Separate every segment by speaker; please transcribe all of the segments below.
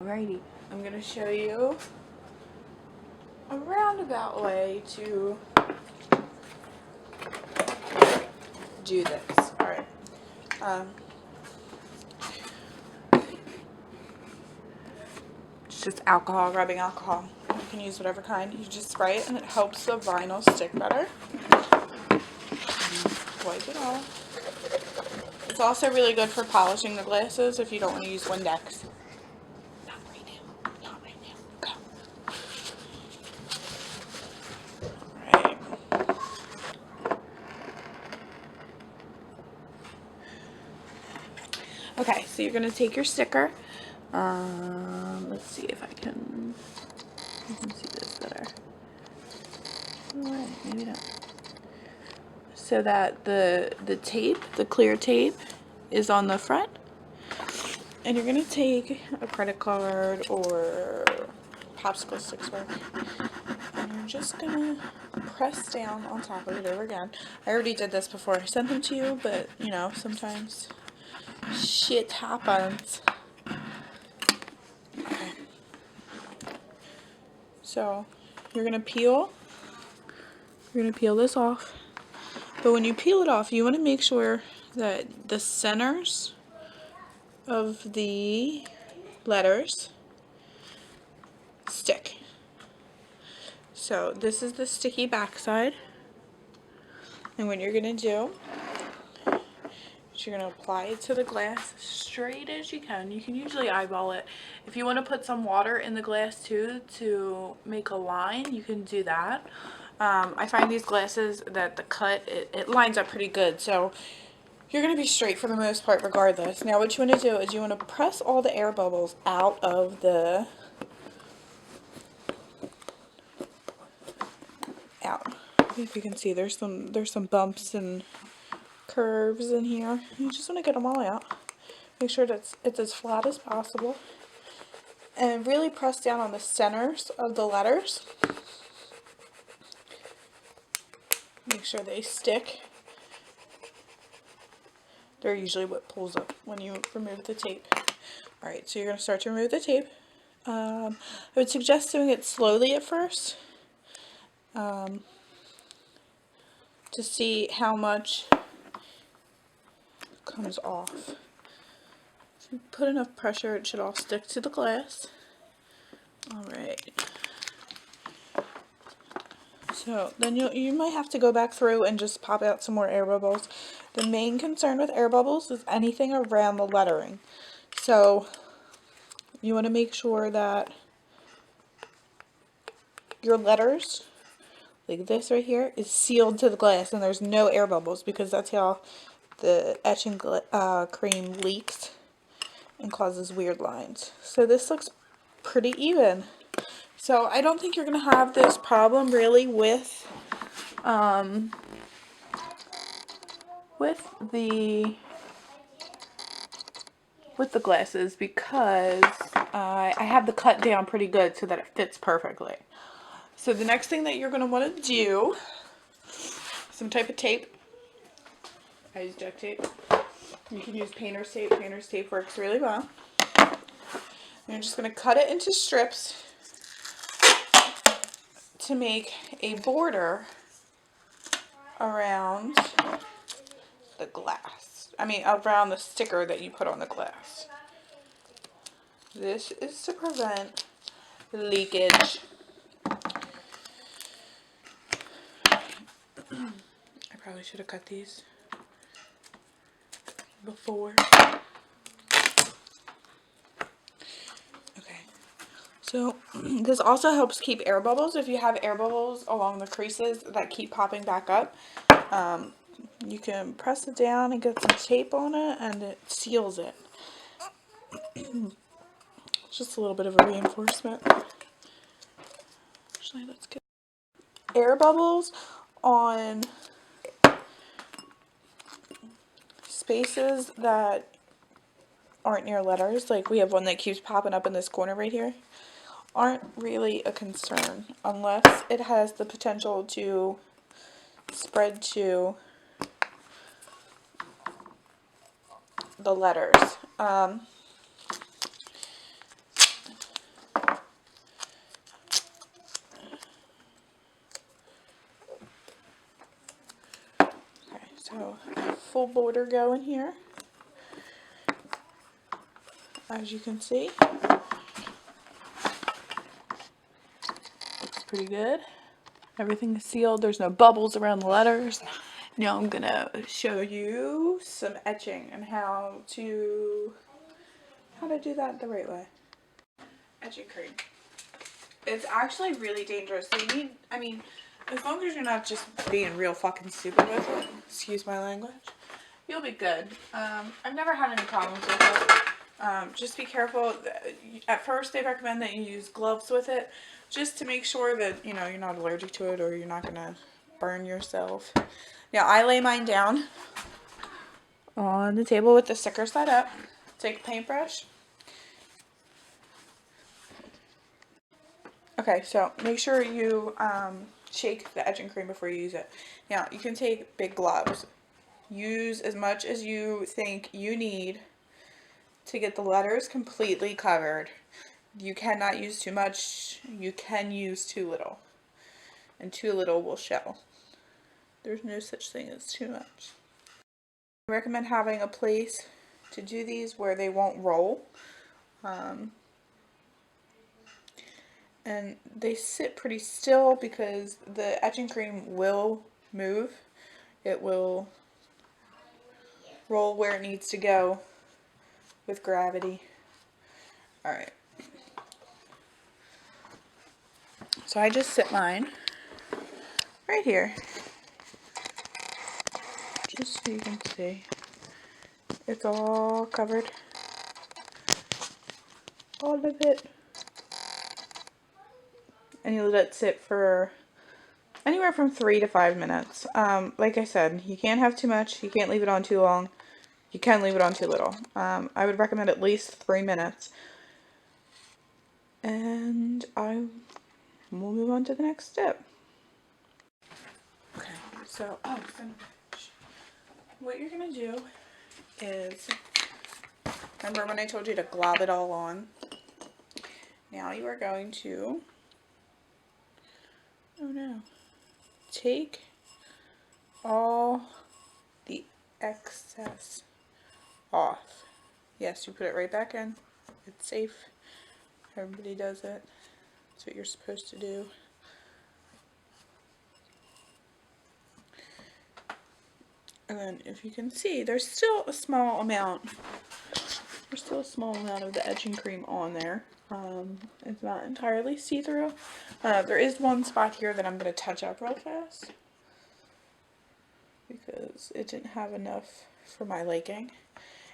Speaker 1: Alrighty, I'm going to show you a roundabout way to do this. Alright. It's just alcohol, rubbing alcohol. You can use whatever kind. You just spray it and it helps the vinyl stick better. Wipe it off. It's also really good for polishing the glasses if you don't want to use Windex. Not right now. Not right now. Go. Alright. Okay, so you're going to take your sticker. Let's see if I can see this better. Alright, maybe not. So that the tape, the clear tape, is on the front. And you're going to take a credit card or popsicle sticks work. And you're just going to press down on top of it over again. I already did this before I sent them to you, but, you know, sometimes shit happens. Okay. So, you're going to peel this off. But when you peel it off, you want to make sure that the centers of the letters stick. So this is the sticky backside. And what you're going to do is you're going to apply it to the glass straight as you can. You can usually eyeball it. If you want to put some water in the glass too to make a line, you can do that. I find these glasses that the cut, it lines up pretty good. So you're going to be straight for the most part regardless. Now what you want to do is you want to press all the air bubbles out of the, if you can see there's some bumps and curves in here. You just want to get them all out. Make sure that it's as flat as possible. And really press down on the centers of the letters. Make sure they stick. They're usually what pulls up when you remove the tape. Alright, so you're going to start to remove the tape. I would suggest doing it slowly at first. To see how much comes off. If you put enough pressure, it should all stick to the glass. Alright. So then you might have to go back through and just pop out some more air bubbles. The main concern with air bubbles is anything around the lettering. So you want to make sure that your letters, like this right here, is sealed to the glass and there's no air bubbles, because that's how the etching cream leaks and causes weird lines. So this looks pretty even. So I don't think you're going to have this problem really with the glasses, because I have the cut down pretty good so that it fits perfectly. So the next thing that you're going to want to do, some type of tape. I use duct tape. You can use painter's tape. Painter's tape works really well. You're just going to cut it into strips to make a border around the glass. I mean, around the sticker that you put on the glass. This is to prevent leakage. I probably should have cut these before. Okay. So this also helps keep air bubbles. If you have air bubbles along the creases that keep popping back up, you can press it down and get some tape on it and it seals it. Just a little bit of a reinforcement. Actually, let's get air bubbles on spaces that aren't near letters. Like we have one that keeps popping up in this corner right here. Aren't really a concern unless it has the potential to spread to the letters. So full border going here, as you can see. Looks pretty good. Everything is sealed. There's no bubbles around the letters. Now I'm gonna show you some etching and how to do that the right way. Etching cream. It's actually really dangerous. So you need, I mean, as long as you're not just being real fucking stupid with it, excuse my language, you'll be good. I've never had any problems with it. Just be careful. At first, they recommend that you use gloves with it, just to make sure that, you know, you're not allergic to it or you're not going to burn yourself. Now, I lay mine down on the table with the sticker side up. Take a paintbrush. Okay, so make sure you shake the etching cream before you use it. Now, you can take big gloves. Use as much as you think you need to get the letters completely covered. You cannot use too much. You can use too little. And too little will show. There's no such thing as too much. I recommend having a place to do these where they won't roll. And they sit pretty still because the etching cream will move. It will roll where it needs to go with gravity. Alright. So I just sit mine right here. Just so you can see. It's all covered. All of it. And you let it sit for anywhere from 3 to 5 minutes. Like I said, you can't have too much. You can't leave it on too long. You can leave it on too little. I would recommend at least 3 minutes. And we'll move on to the next step. Okay, so, what you're going to do is, remember when I told you to glob it all on? Now you are going to, oh no, take all the excess off. Yes, you put it right back in. It's safe. Everybody does it. That's what you're supposed to do. And then if you can see, there's still a small amount. There's still a small amount of the etching cream on there. It's not entirely see-through. There is one spot here that I'm going to touch up real fast because it didn't have enough for my liking.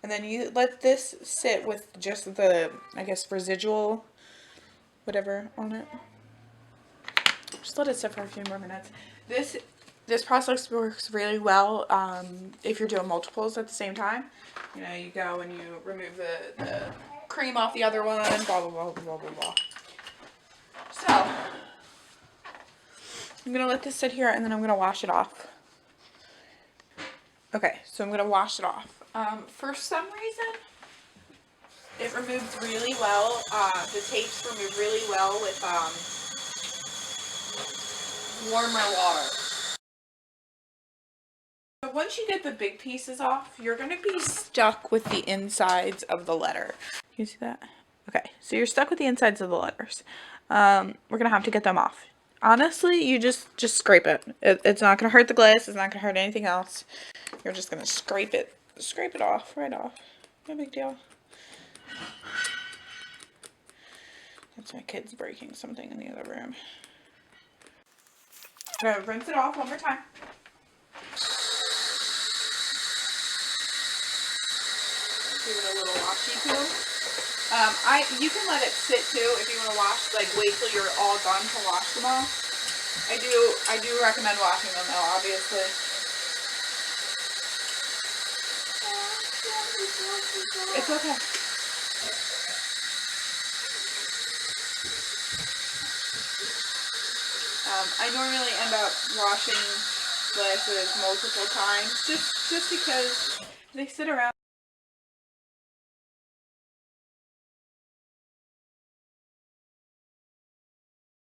Speaker 1: And then you let this sit with just the, I guess, residual whatever on it. Just let it sit for a few more minutes. This process works really well if you're doing multiples at the same time. You know, you go and you remove the cream off the other one, blah, blah, blah, blah, blah, blah. So, I'm going to let this sit here and then I'm going to wash it off. Okay, so I'm going to wash it off. For some reason, it removes really well. The tapes remove really well with warmer water. So once you get the big pieces off, you're going to be stuck with the insides of the letter. Can you see that? Okay, so you're stuck with the insides of the letters. We're going to have to get them off. Honestly, you just scrape it. It's not going to hurt the glass. It's not going to hurt anything else. You're just going to scrape it off, right off. No big deal. That's my kids breaking something in the other room. I'm going to rinse it off one more time. Give it a little washy to them. You can let it sit too if you want to wash, like wait till you're all done to wash them all. I do recommend washing them though, obviously. It's okay. I normally end up washing glasses multiple times just because they sit around